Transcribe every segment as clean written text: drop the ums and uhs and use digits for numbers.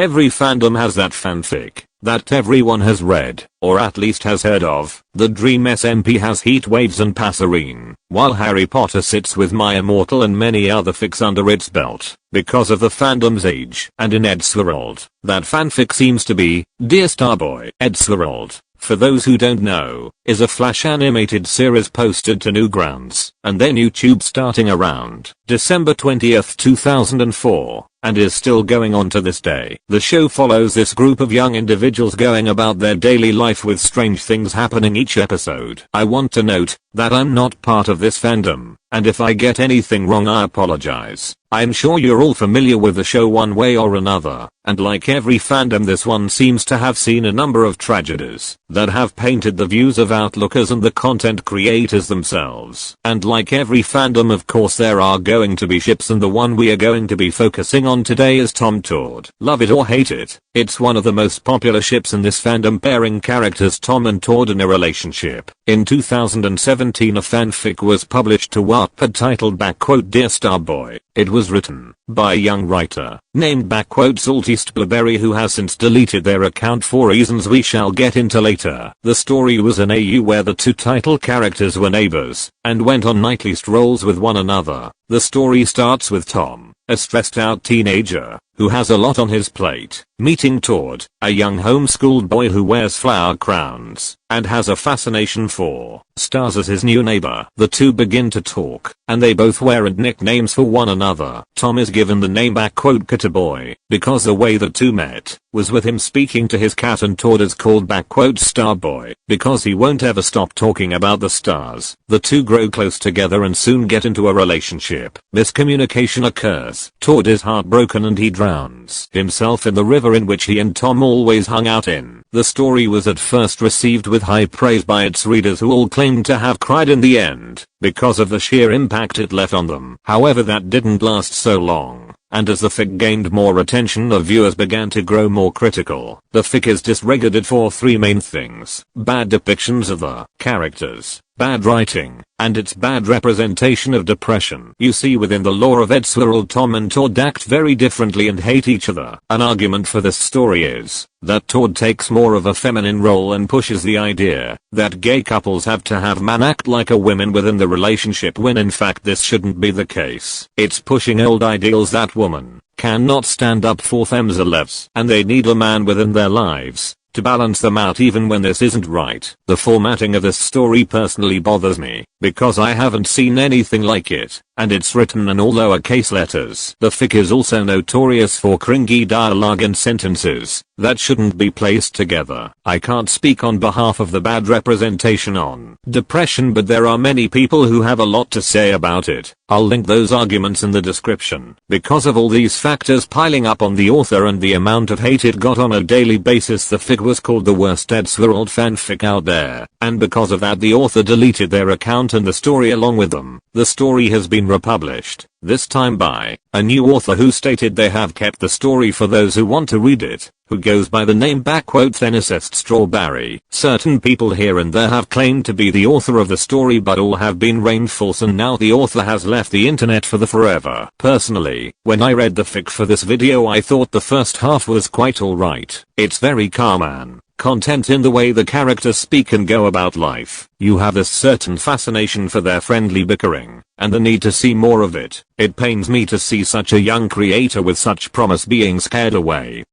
Every fandom has that fanfic that everyone has read, or at least has heard of. The Dream SMP has Heat Waves and Passerine, while Harry Potter sits with My Immortal and many other fics under its belt, because of the fandom's age. And in Eddsworld, that fanfic seems to be Dear Starboy. Eddsworld, for those who don't know, is a Flash animated series posted to Newgrounds and then YouTube starting around December 20th 2004, and is still going on to this day. The show follows this group of young individuals going about their daily life with strange things happening each episode. I want to note that I'm not part of this fandom, and if I get anything wrong I apologize. I'm sure you're all familiar with the show one way or another, and like every fandom this one seems to have seen a number of tragedies that have painted the views of outlookers and the content creators themselves. And like every fandom of course there are going to be ships, and the one we are going to be focusing on today is Tom Todd. Love it or hate it, it's one of the most popular ships in this fandom, pairing characters Tom and Todd in a relationship. In 2017 a fanfic was published to Wattpad titled Dear Starboy. It was written by a young writer named Salty Strawberry, who has since deleted their account for reasons we shall get into later. The story was an AU where the two title characters were neighbors and went on nightly strolls with one another. The story starts with Tom, a stressed out teenager who has a lot on his plate, meeting Todd, a young homeschooled boy who wears flower crowns and has a fascination for stars as his new neighbor. The two begin to talk, and they both wear nicknames for one another. Tom is given the name Catterboy because the way the two met was with him speaking to his cat, and Todd is called Starboy because he won't ever stop talking about the stars. The two grow close together and soon get into a relationship. Miscommunication occurs. Todd is heartbroken and he drowns himself in the river in which he and Tom always hung out in. The story was at first received with high praise by its readers, who all claimed to have cried in the end because of the sheer impact it left on them. However, that didn't last so long, and as the fic gained more attention the viewers began to grow more critical. The fic is disregarded for three main things: bad depictions of the characters, bad writing, and its bad representation of depression. You see, within the lore of Eddsworld, Tom and Todd act very differently and hate each other. An argument for this story is that Todd takes more of a feminine role and pushes the idea that gay couples have to have men act like a woman within the relationship, when in fact this shouldn't be the case. It's pushing old ideals that women cannot stand up for themselves and they need a man within their lives to balance them out, even when this isn't right. The formatting of this story personally bothers me because I haven't seen anything like it, and it's written in all lowercase letters. The fic is also notorious for cringy dialogue and sentences that shouldn't be placed together. I can't speak on behalf of the bad representation on depression, but there are many people who have a lot to say about it. I'll link those arguments in the description. Because of all these factors piling up on the author and the amount of hate it got on a daily basis, the fic was called the worst Eddsworld fanfic out there, and because of that the author deleted their account and the story along with them. The story has been republished, this time by a new author who stated they have kept the story for those who want to read it, who goes by the name Thennicest Strawberry. Certain people here and there have claimed to be the author of the story, but all have been rained false, and now the author has left the internet for the forever. Personally, when I read the fic for this video I thought the first half was quite alright. It's very calm and content in the way the characters speak and go about life. You have this certain fascination for their friendly bickering, and the need to see more of it. It pains me to see such a young creator with such promise being scared away.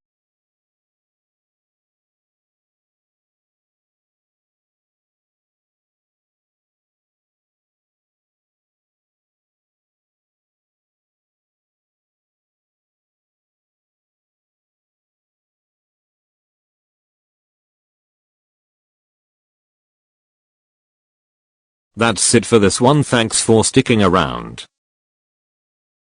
That's it for this one. Thanks for sticking around.